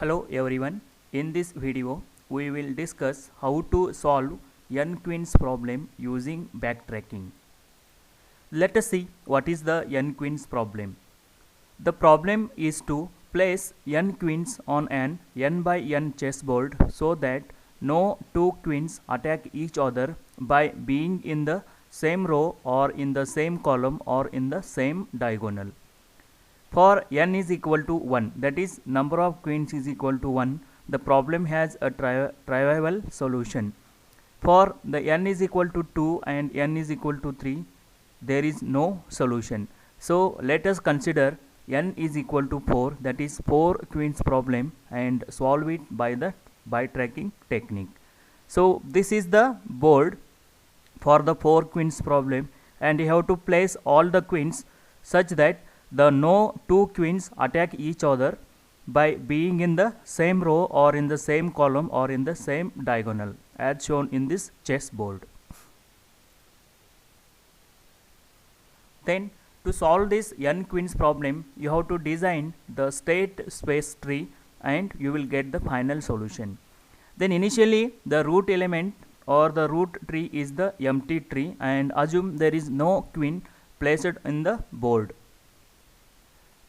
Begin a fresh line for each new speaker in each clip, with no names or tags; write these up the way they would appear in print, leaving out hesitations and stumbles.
Hello everyone, in this video we will discuss how to solve n queens problem using backtracking. Let us see what is the n queens problem. The problem is to place n queens on an n by n chessboard so that no two queens attack each other by being in the same row or in the same column or in the same diagonal. For n is equal to 1, that is number of queens is equal to 1, the problem has a trivial solution. For the n is equal to 2 and n is equal to 3, there is no solution. So let us consider n is equal to 4, that is 4 queens problem, and solve it by the backtracking technique. So this is the board for the 4 queens problem, and you have to place all the queens such that the no two queens attack each other by being in the same row or in the same column or in the same diagonal as shown in this chessboard. Then to solve this n queens problem, you have to design the state space tree and you will get the final solution. Then initially the root element or the root tree is the empty tree, and assume there is no queen placed in the board.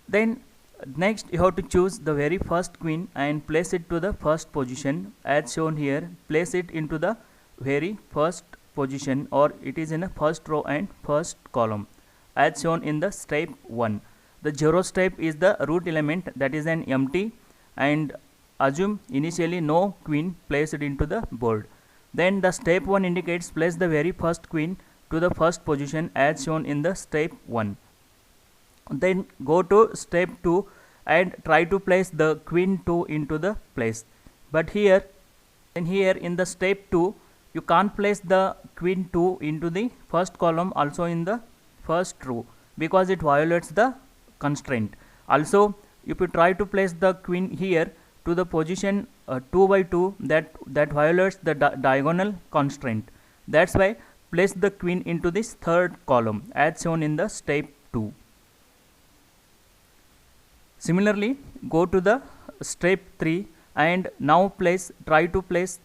Then next you have to choose the very first queen and place it to the first position as shown here. Place it into the very first position, or it is in a first row and first column as shown in the step 1. The 0 step is the root element, that is an empty, and assume initially no queen placed into the board. Then the step 1 indicates place the very first queen to the first position as shown in the step 1. Then go to step 2 and try to place the queen 2 into the place. But here in the step 2 you can't place the queen 2 into the first column, also in the first row, because it violates the constraint. Also if you try to place the queen here to the position 2 by 2, that violates the diagonal constraint. That's why place the queen into this third column as shown in the step 2. Similarly, go to the step 3 and now try to place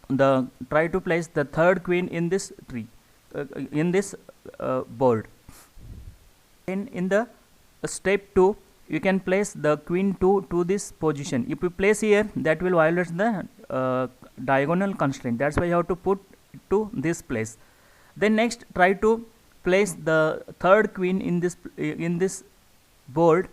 the third queen in this tree, in this board. Then in the step 2 you can place the queen 2 to this position. If you place here, that will violate the diagonal constraint. That's why you have to put it to this place. Then next try to place the third queen in this board.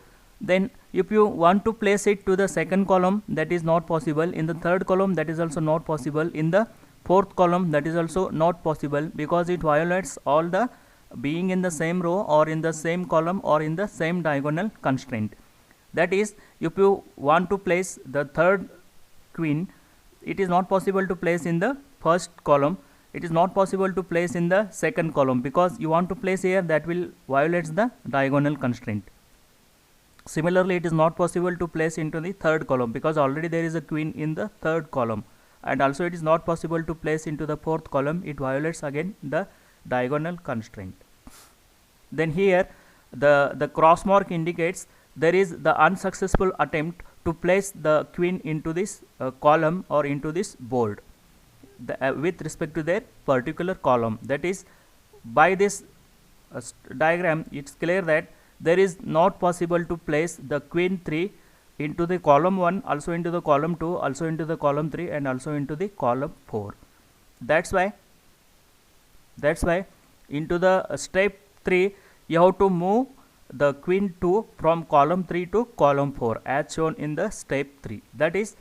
Then if you want to place it to the second column, that is not possible. In the third column, that is also not possible. In the fourth column, that is also not possible, because it violates all the being in the same row or in the same column or in the same diagonal constraint. That is, if you want to place the third queen, it is not possible to place in the first column. It is not possible to place in the second column, because you want to place here, that will violate the diagonal constraint. Similarly, it is not possible to place into the third column, because already there is a queen in the third column, and also it is not possible to place into the fourth column. It violates again the diagonal constraint. Then here the cross mark indicates there is the unsuccessful attempt to place the queen into this column or into this board with respect to their particular column. That is, by this diagram it's clear that there is not possible to place the queen 3 into the column 1, also into the column 2, also into the column 3, and also into the column 4. That's why into the step 3 you have to move the queen 2 from column 3 to column 4 as shown in the step 3. That is,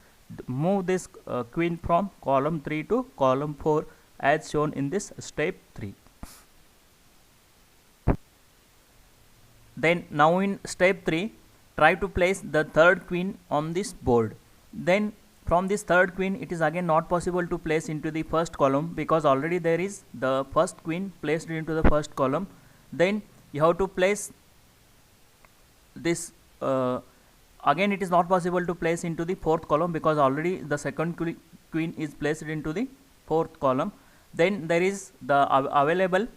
move this queen from column 3 to column 4 as shown in this step 3. Then now in step 3 try to place the third queen on this board. Then from this third queen, it is again not possible to place into the first column, because already there is the first queen placed into the first column. Then you have to place this again, it is not possible to place into the fourth column, because already the second queen is placed into the fourth column. Then there is the available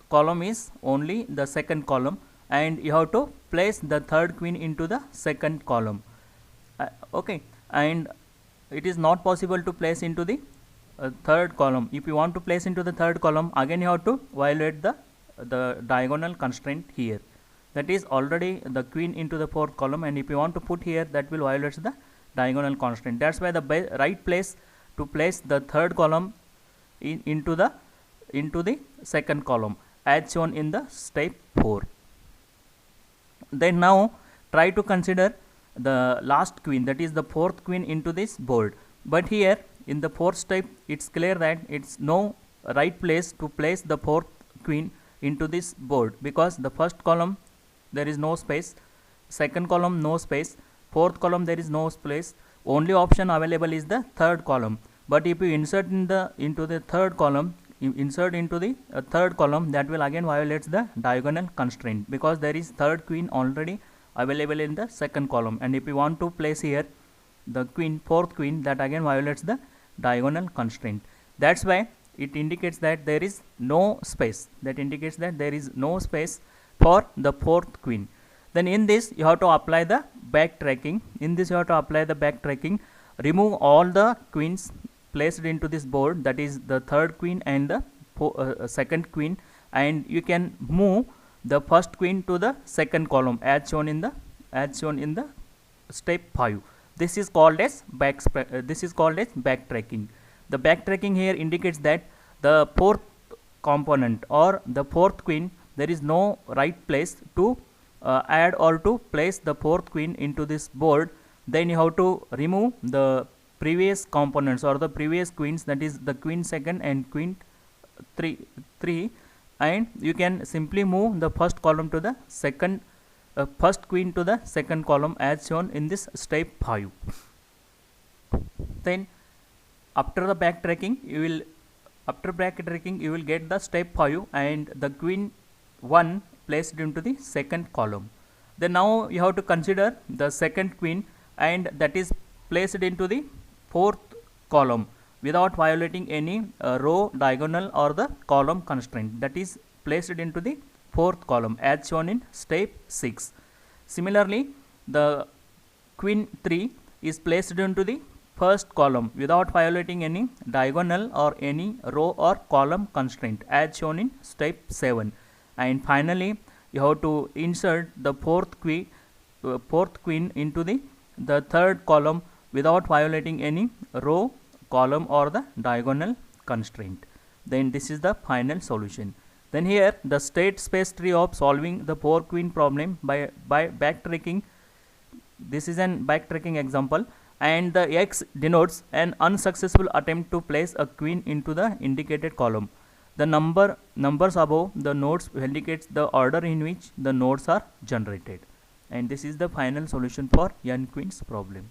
column is only the second column, and you have to place the third queen into the second column. Okay, and it is not possible to place into the third column. If you want to place into the third column, again you have to violate the diagonal constraint here. That is already the queen into the fourth column, and if you want to put here, that will violate the diagonal constraint. That's why the right place to place the third column into the second column as shown in the step 4. Then now try to consider the last queen, that is the fourth queen into this board. But here in the fourth step, it's clear that it's no right place to place the fourth queen into this board, because the first column there is no space, second column no space, fourth column there is no space. Only option available is the third column. But if you insert into the third column, that will again violate the diagonal constraint, because there is third queen already available in the second column, and if you want to place here the fourth queen, that again violates the diagonal constraint. That's why it indicates that there is no space. For the fourth queen. Then in this you have to apply the backtracking. Remove all the queens placed into this board, that is the third queen and the second queen, and you can move the first queen to the second column as shown in the step 5. This is called as backtracking. The backtracking here indicates that the fourth component or the fourth queen, there is no right place to add or to place the fourth queen into this board. Then you have to remove the previous components or the previous queens, that is the queen second and queen 3, and you can simply move the first column to the first queen to the second column as shown in this step 5. Then after backtracking you will get the step 5 and the queen 1 placed into the second column. Then now you have to consider the second queen, and that is placed into the fourth column without violating any row, diagonal or the column constraint. That is placed into the fourth column as shown in step 6. Similarly, the queen 3 is placed into the first column without violating any diagonal or any row or column constraint as shown in step 7. And finally, you have to insert the fourth queen into the third column without violating any row, column or the diagonal constraint. Then this is the final solution. Then here the state space tree of solving the 4 queen problem by backtracking. This is an backtracking example, and the X denotes an unsuccessful attempt to place a queen into the indicated column. The numbers above the nodes indicates the order in which the nodes are generated. And this is the final solution for n queens problem.